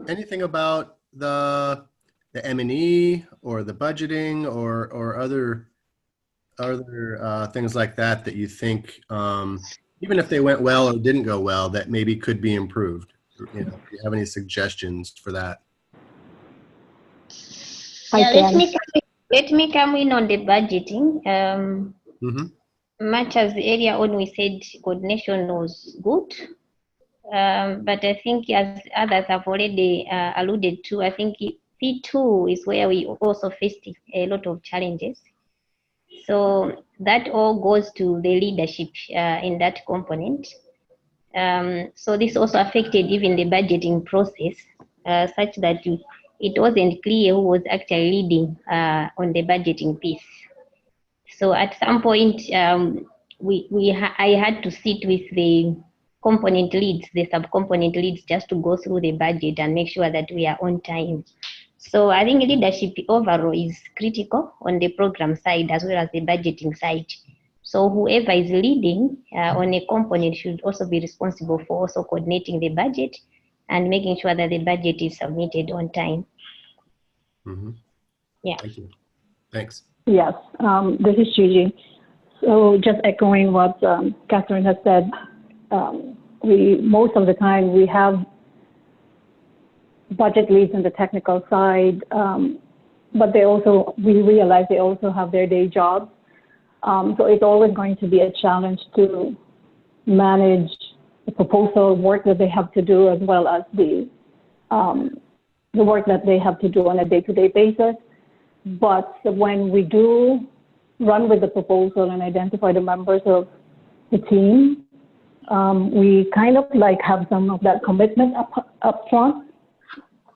Anything about the M&E or the budgeting or other things like that you think, even if they went well or didn't go well, that maybe could be improved? You know, do you have any suggestions for that? Yeah, let me come in on the budgeting. Much as the area on we said coordination was good, but I think as others have already alluded to, I think P2 is where we also faced a lot of challenges. So that all goes to the leadership in that component. So this also affected even the budgeting process, such that it wasn't clear who was actually leading on the budgeting piece. So at some point, I had to sit with the component leads, the sub-component leads, just to go through the budget and make sure that we are on time. So I think leadership overall is critical on the program side as well as the budgeting side. So whoever is leading on a component should also be responsible for also coordinating the budget and making sure that the budget is submitted on time. Yeah. Thank you. Thanks. Yes, this is Gigi. So just echoing what Catherine has said, most of the time we have budget leads on the technical side, but we realize they also have their day jobs. So it's always going to be a challenge to manage the proposal work that they have to do, as well as the work that they have to do on a day-to-day basis. But when we do run with the proposal and identify the members of the team, we kind of like have some of that commitment up front,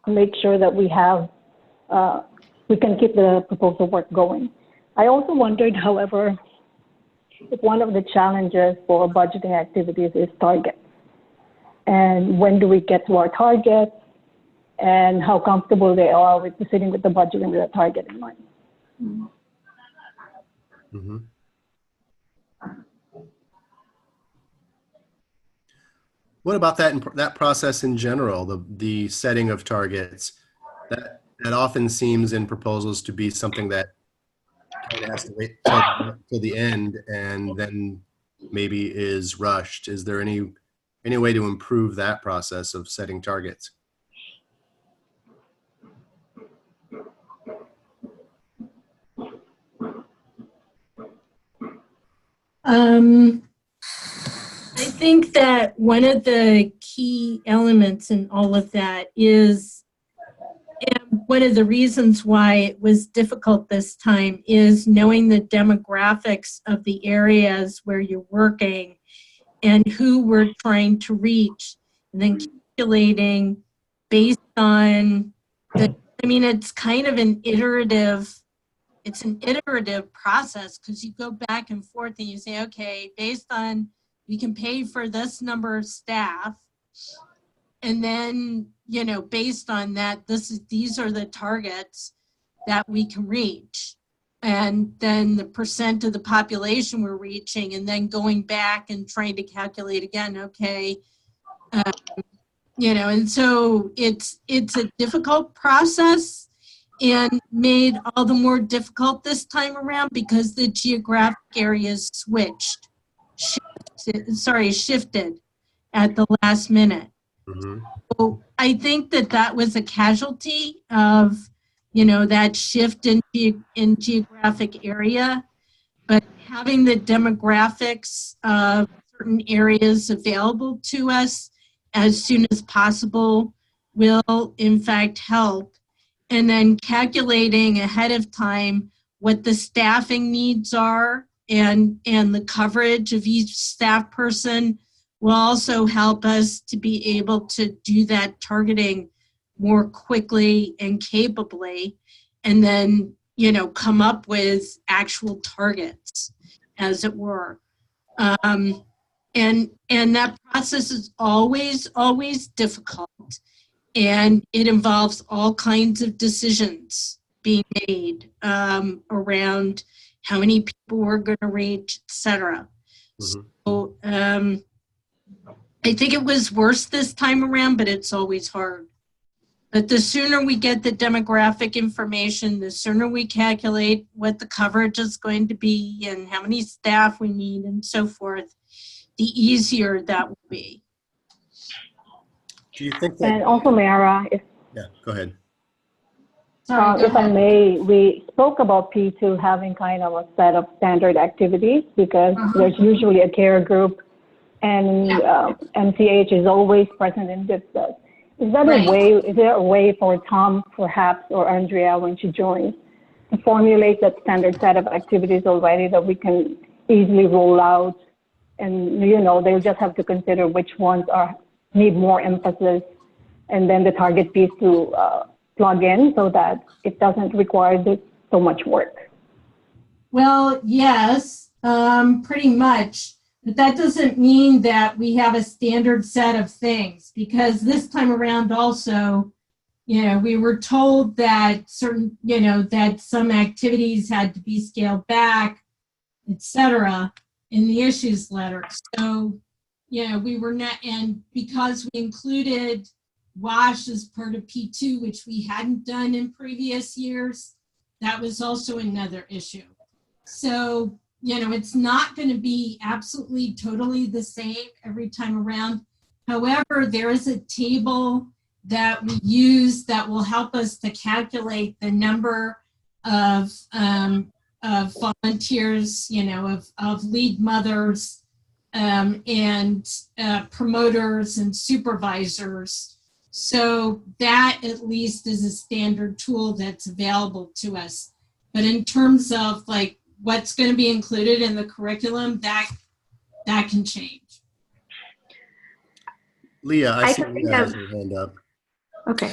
make sure that we have, we can keep the proposal work going. I also wondered, however, if one of the challenges for budgeting activities is targets. And when do we get to our targets, and how comfortable they are with proceeding with the budgeting with a target in mind. What about that process in general, the setting of targets? That often seems in proposals to be something that kind of has to wait till the end and then maybe is rushed. Is there any way to improve that process of setting targets? I think that one of the key elements in all of that is, and one of the reasons why it was difficult this time, is knowing the demographics of the areas where you're working and who we're trying to reach, and then calculating based on it's kind of an iterative process, because you go back and forth and you say, okay, based on, we can pay for this number of staff, and then, based on that, these are the targets that we can reach, and then the percent of the population we're reaching, and then going back and trying to calculate again, okay, and so it's a difficult process, and made all the more difficult this time around because the geographic areas shifted at the last minute. So I think that was a casualty of, that shift in geographic area, but having the demographics of certain areas available to us as soon as possible will in fact help. And then calculating ahead of time what the staffing needs are and the coverage of each staff person will also help us to be able to do that targeting more quickly and capably, and then, you know, come up with actual targets, as it were. And that process is always difficult, and it involves all kinds of decisions being made around how many people we're going to reach, et cetera. Mm-hmm. So I think it was worse this time around, but it's always hard. But the sooner we get the demographic information, the sooner we calculate what the coverage is going to be and how many staff we need and so forth, the easier that will be. Do you think that? And also, Mara, yeah, go ahead. Sorry, if I may, we spoke about P2 having kind of a set of standard activities because there's usually a care group, and MCH is always present in this. Is that a way? Is there a way for Tom, perhaps, or Andrea when she joins, to formulate that standard set of activities already that we can easily roll out, and you know they'll just have to consider which ones need more emphasis, and then the target piece to plug in so that it doesn't require so much work? Well, yes, pretty much. But that doesn't mean that we have a standard set of things, because this time around also, you know, we were told that certain, you know, that some activities had to be scaled back, et cetera, in the issues letter. So, you know, we were not, and because we included WASH as part of P2, which we hadn't done in previous years, that was also another issue. So, you know, it's not going to be absolutely totally the same every time around. However, there is a table that we use that will help us to calculate the number of volunteers, you know, of lead mothers and promoters and supervisors. So that at least is a standard tool that's available to us. But in terms of like what's going to be included in the curriculum, that can change. Leah, I see you has your hand up. Okay.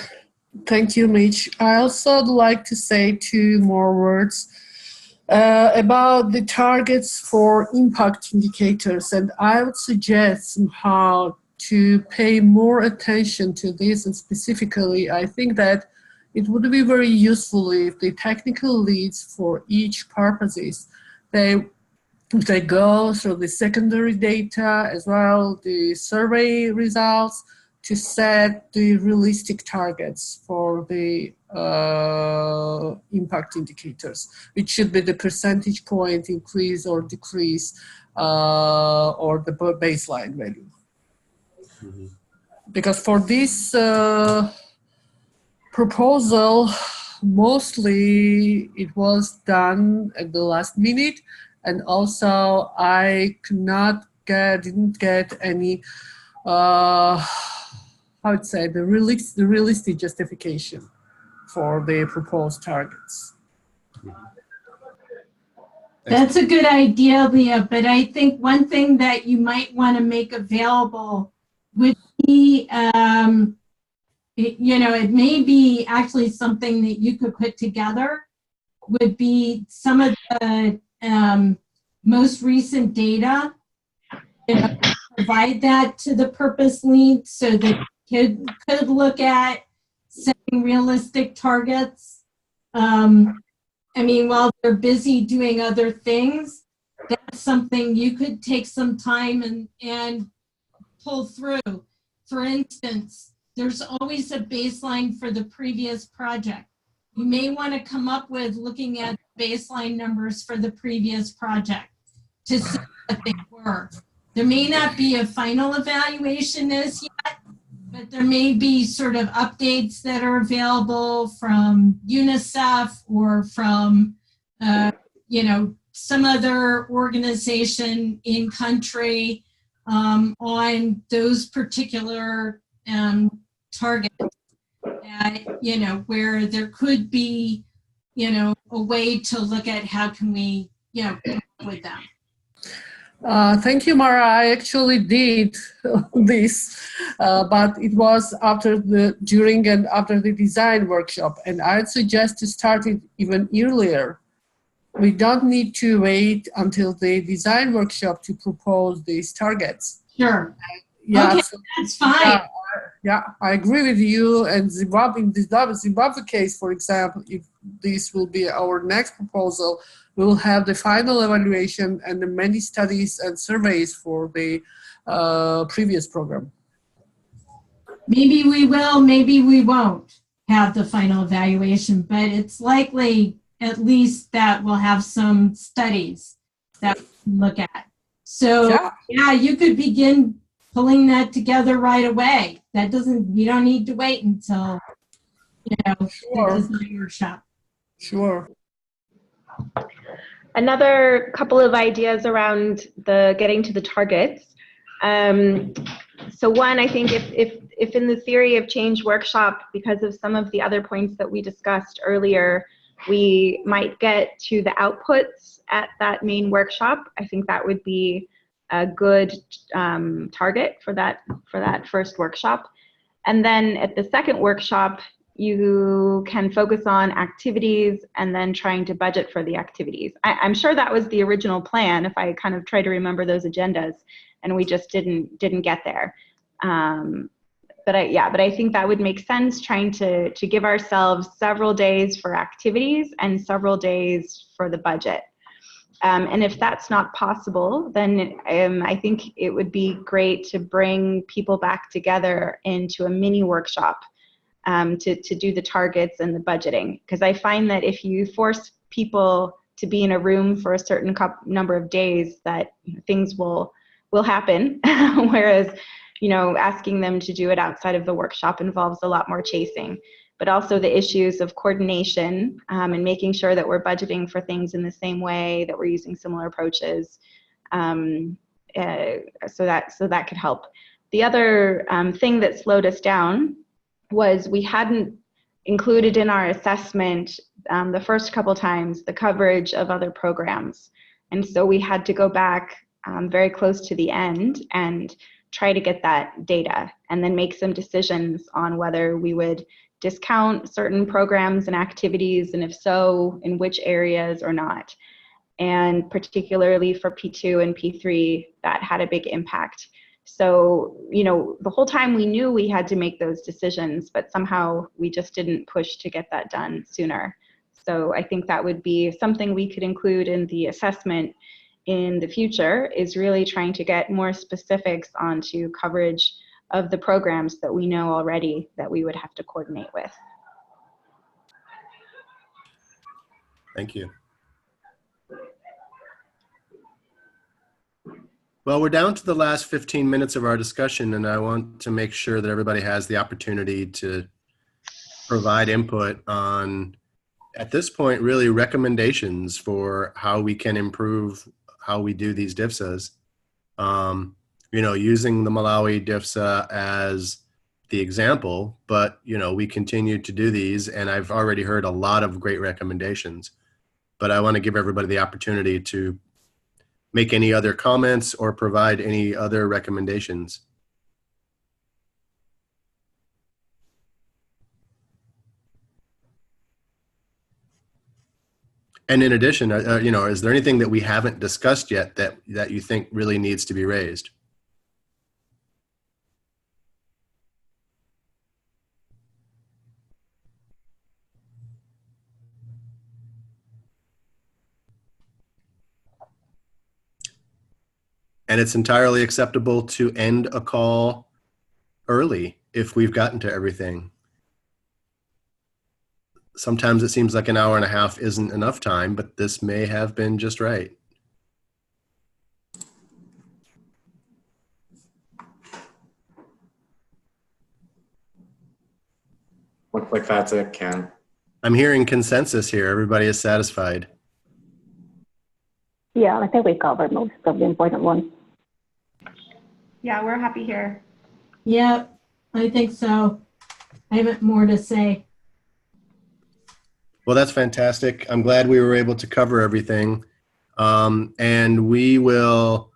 Thank you, Mitch. I also would like to say 2 more words about the targets for impact indicators. And I would suggest somehow to pay more attention to this, and specifically, I think that it would be very useful if the technical leads for each purposes, they go through the secondary data as well, the survey results, to set the realistic targets for the impact indicators, which should be the percentage point increase or decrease or the baseline value. Mm-hmm. Because for this proposal, mostly it was done at the last minute, and also I didn't get any I would say the realistic justification for the proposed targets. That's a good idea, Leah, but I think one thing that you might want to make available would be, it may be actually something that you could put together, would be some of the most recent data, provide that to the purpose lead so that could look at setting realistic targets. I mean, while they're busy doing other things, that's something you could take some time and pull through. For instance, there's always a baseline for the previous project. You may want to come up with looking at baseline numbers for the previous project to see what they were. There may not be a final evaluation as yet, but there may be sort of updates that are available from UNICEF or from, some other organization in country on those particular targets, you know, where there could be, you know, a way to look at how can we, you know, come up with them. Thank you, Mara. I actually did this, but it was during and after the design workshop, and I'd suggest to start it even earlier. We don't need to wait until the design workshop to propose these targets. Sure. Yeah, okay, so, that's fine. Yeah, I agree with you. And Zimbabwe, in the Zimbabwe case, for example, if this will be our next proposal, we will have the final evaluation and the many studies and surveys for the previous program. Maybe we will, maybe we won't have the final evaluation, but it's likely at least that we'll have some studies that we can look at. So yeah, you could begin pulling that together right away. That doesn't, we don't need to wait until, you know, the design workshop. Sure. Another couple of ideas around the getting to the targets. So one, I think if in the theory of change workshop, because of some of the other points that we discussed earlier, we might get to the outputs at that main workshop, I think that would be a good target for that first workshop. And then at the second workshop, you can focus on activities and then trying to budget for the activities. I'm sure that was the original plan if I kind of try to remember those agendas, and we just didn't get there. But I think that would make sense, trying to give ourselves several days for activities and several days for the budget. And if that's not possible, then I think it would be great to bring people back together into a mini workshop to do the targets and the budgeting. Because I find that if you force people to be in a room for a certain number of days, that things will happen, whereas, you know, asking them to do it outside of the workshop involves a lot more chasing. But also the issues of coordination and making sure that we're budgeting for things in the same way, that we're using similar approaches, so that could help. The other thing that slowed us down was we hadn't included in our assessment the first couple times the coverage of other programs. And so we had to go back very close to the end and try to get that data and then make some decisions on whether we would discount certain programs and activities, and if so, in which areas or not. And particularly for P2 and P3, that had a big impact. So, you know, the whole time we knew we had to make those decisions, but somehow we just didn't push to get that done sooner. So I think that would be something we could include in the assessment in the future, is really trying to get more specifics onto coverage of the programs that we know already that we would have to coordinate with. Thank you. Well, we're down to the last 15 minutes of our discussion, and I want to make sure that everybody has the opportunity to provide input on, at this point, really recommendations for how we can improve how we do these DFSAs. You know, using the Malawi DFSA as the example, but, you know, we continue to do these, and I've already heard a lot of great recommendations, but I want to give everybody the opportunity to make any other comments or provide any other recommendations. And in addition, you know, is there anything that we haven't discussed yet that you think really needs to be raised? And it's entirely acceptable to end a call early if we've gotten to everything. Sometimes it seems like an hour and a half isn't enough time, but this may have been just right. Looks like that's it, Ken. I'm hearing consensus here. Everybody is satisfied. Yeah, I think we covered most of the important ones. Yeah, we're happy here. Yep, I think so. I have more to say. Well, that's fantastic. I'm glad we were able to cover everything. And we will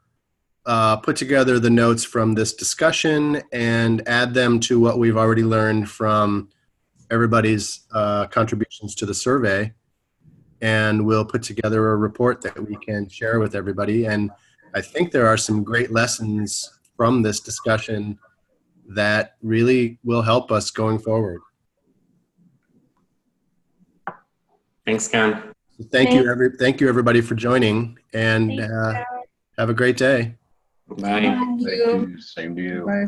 put together the notes from this discussion and add them to what we've already learned from everybody's contributions to the survey. And we'll put together a report that we can share with everybody. And I think there are some great lessons from this discussion that really will help us going forward. Thanks, Ken. Thank you, everybody, for joining, and have a great day. Bye. Thank you. Same to you. Bye.